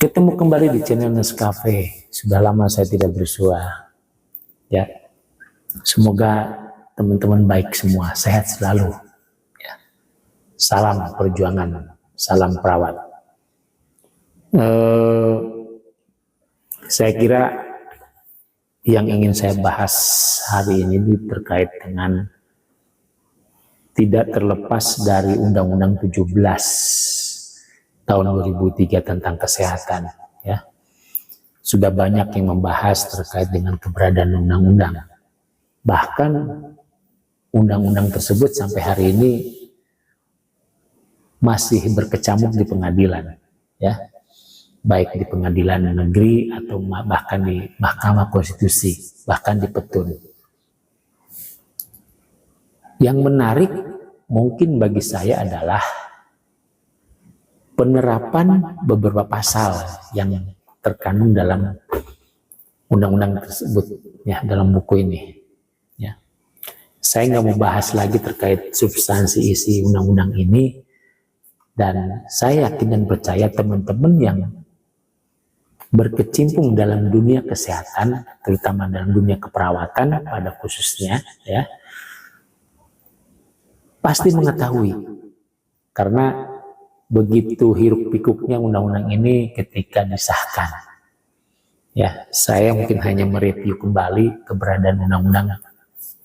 Ketemu kembali di channel Nescafe. Sudah lama saya tidak bersua. Ya, semoga teman-teman baik semua, sehat selalu. Ya. Salam perjuangan, salam perawat. Saya kira yang ingin saya bahas hari ini terkait dengan tidak terlepas dari Undang-Undang 17 tahun 2003 tentang kesehatan. Ya. Sudah banyak yang membahas terkait dengan keberadaan undang-undang. Bahkan undang-undang tersebut sampai hari ini masih berkecamuk di pengadilan, ya, baik di pengadilan negeri atau bahkan di Mahkamah Konstitusi, bahkan di Petun. Yang menarik mungkin bagi saya adalah penerapan beberapa pasal yang terkandung dalam undang-undang tersebut, ya, dalam buku ini. Ya. Saya nggak mau bahas lagi terkait substansi isi undang-undang ini, dan saya yakin dan percaya teman-teman yang berkecimpung dalam dunia kesehatan, terutama dalam dunia keperawatan pada khususnya, ya, pasti mengetahui, karena begitu hiruk pikuknya undang-undang ini ketika disahkan. Ya, saya mungkin hanya mereview kembali keberadaan undang-undang,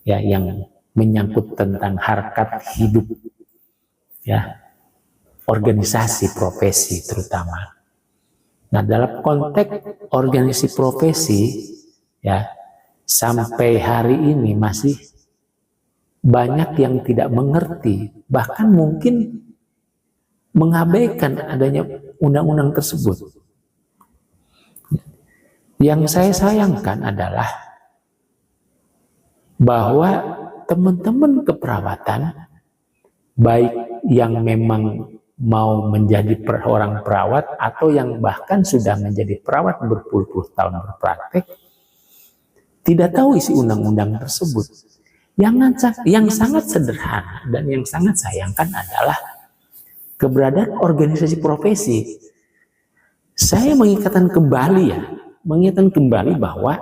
ya, yang menyangkut tentang harkat hidup, ya, organisasi profesi terutama. Nah, dalam konteks organisasi profesi, ya, sampai hari ini masih banyak yang tidak mengerti, bahkan mungkin mengabaikan adanya undang-undang tersebut. Yang saya sayangkan adalah bahwa teman-teman keperawatan, baik yang memang mau menjadi orang perawat atau yang bahkan sudah menjadi perawat berpuluh-puluh tahun berpraktek, tidak tahu isi undang-undang tersebut. Yang sangat sederhana dan yang sangat sayangkan adalah keberadaan organisasi profesi. Saya mengingatkan kembali bahwa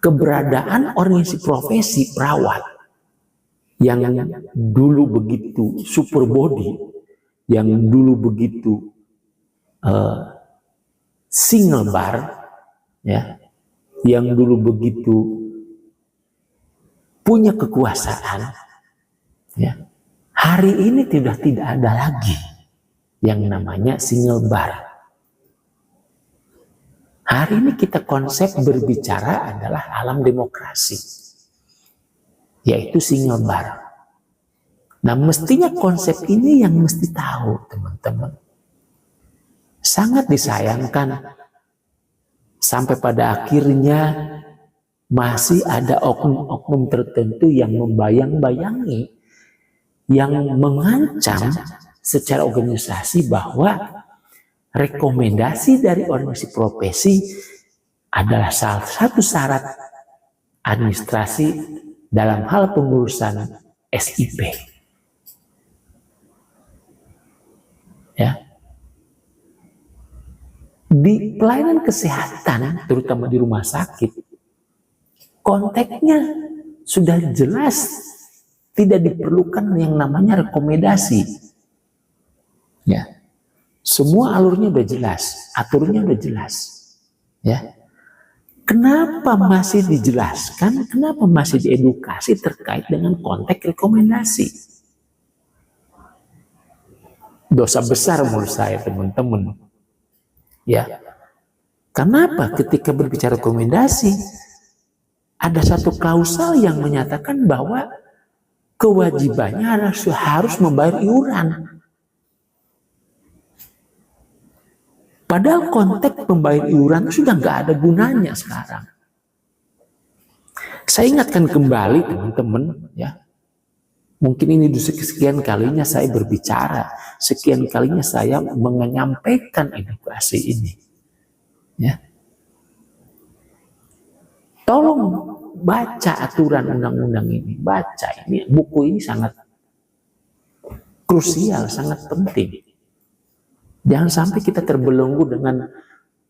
keberadaan organisasi profesi perawat yang dulu begitu super body, yang dulu begitu single bar, ya, yang dulu begitu punya kekuasaan, ya, hari ini tidak ada lagi yang namanya single bar. Hari ini kita konsep berbicara adalah alam demokrasi, yaitu single bar. Nah, mestinya konsep ini yang mesti tahu teman-teman. Sangat disayangkan sampai pada akhirnya masih ada oknum-oknum tertentu yang membayang-bayangi, yang mengancam secara organisasi bahwa rekomendasi dari organisasi profesi adalah salah satu syarat administrasi dalam hal pengurusan SIP. Ya. Di pelayanan kesehatan, terutama di rumah sakit, konteksnya sudah jelas tidak diperlukan yang namanya rekomendasi. Ya. Semua alurnya udah jelas, aturannya udah jelas. Ya. Kenapa masih dijelaskan? Kenapa masih diedukasi terkait dengan konteks rekomendasi? Dosa besar menurut saya, teman-teman. Ya. Kenapa ketika berbicara rekomendasi ada satu klausal yang menyatakan bahwa kewajibannya harus membayar iuran. Padahal konteks membayar iuran sudah nggak ada gunanya sekarang. Saya ingatkan kembali teman-teman, ya. Mungkin ini sekian kalinya saya berbicara, sekian kalinya saya menyampaikan edukasi ini. Ya. Tolong baca aturan undang-undang ini, baca ini, buku ini sangat krusial, sangat penting. Jangan sampai kita terbelenggu dengan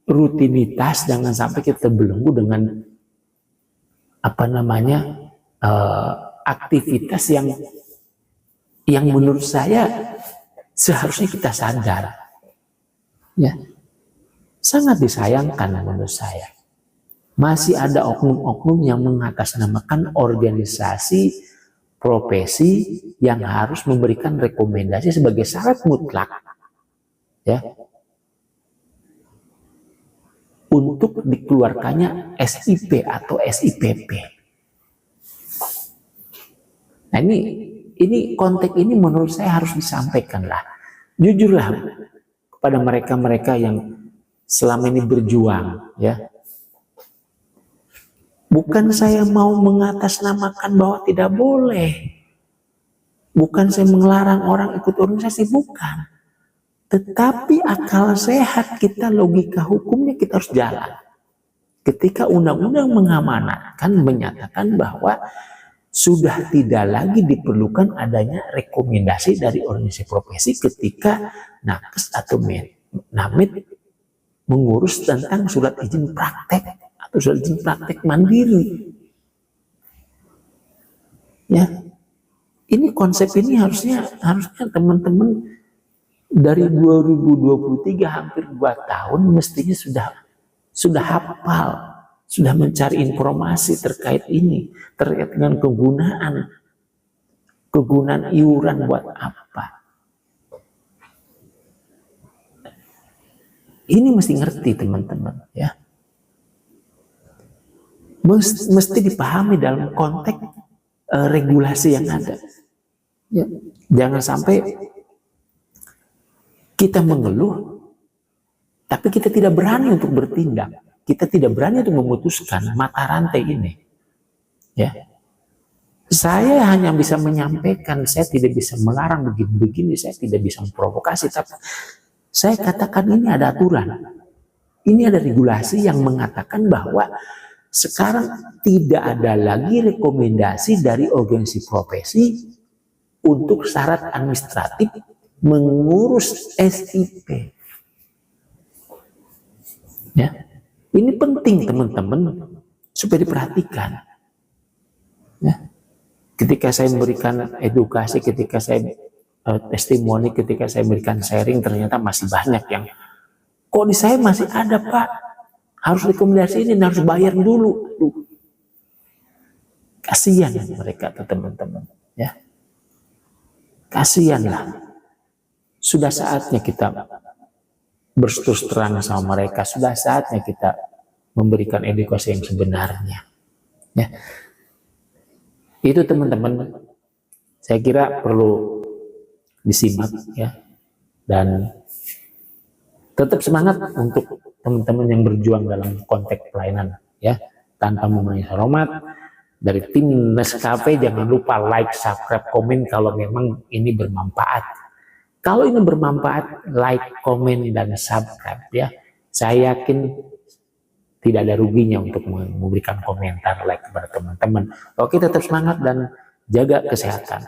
rutinitas, jangan sampai kita terbelenggu dengan aktivitas yang menurut saya seharusnya kita sadar. Ya, sangat disayangkan menurut saya. Masih ada oknum-oknum yang mengatasnamakan organisasi profesi yang harus memberikan rekomendasi sebagai syarat mutlak, ya, untuk dikeluarkannya SIP atau SIPP. Nah, ini konteks ini menurut saya harus disampaikan lah. Jujurlah kepada mereka-mereka yang selama ini berjuang, ya. Bukan saya mau mengatasnamakan bahwa tidak boleh. Bukan saya melarang orang ikut organisasi, bukan. Tetapi akal sehat kita, logika hukumnya kita harus jalan. Ketika undang-undang mengamanatkan, menyatakan bahwa sudah tidak lagi diperlukan adanya rekomendasi dari organisasi profesi ketika nakes atau namit mengurus tentang surat izin praktek atau surat izin praktek mandiri. Ya, ini konsep ini harusnya teman-teman dari 2023 hampir 2 tahun mestinya sudah hafal, sudah mencari informasi terkait ini, terkait dengan kegunaan iuran buat apa. Ini mesti ngerti teman-teman, ya. Mesti dipahami dalam konteks regulasi yang ada. Ya, jangan sampai kita mengeluh, tapi kita tidak berani untuk bertindak. Kita tidak berani untuk memutuskan mata rantai ini. Ya, saya hanya bisa menyampaikan, saya tidak bisa melarang begini-begini, saya tidak bisa memprovokasi, tapi saya katakan ini ada aturan. Ini ada regulasi yang mengatakan bahwa sekarang tidak ada lagi rekomendasi dari organisasi profesi untuk syarat administratif mengurus SIP. Ya, ini penting teman-teman supaya diperhatikan. Ya, ketika saya memberikan edukasi, ketika saya testimoni, ketika saya memberikan sharing, ternyata masih banyak yang kok di saya masih ada Pak. Harus rekomendasi ini, harus bayar dulu. Kasihan mereka teman-teman, ya. Kasihanlah. Sudah saatnya kita berterus terang sama mereka. Sudah saatnya kita memberikan edukasi yang sebenarnya. Ya. Itu teman-teman, saya kira perlu disimak, ya. Dan tetap semangat untuk teman-teman yang berjuang dalam konteks pelayanan, ya. Tanpa mengurangi hormat, dari tim Nescafe jangan lupa like, subscribe, komen kalau memang ini bermanfaat. Kalau ini bermanfaat, like, komen, dan subscribe, ya. Saya yakin tidak ada ruginya untuk memberikan komentar, like kepada teman-teman. Oke, tetap semangat dan jaga kesehatan.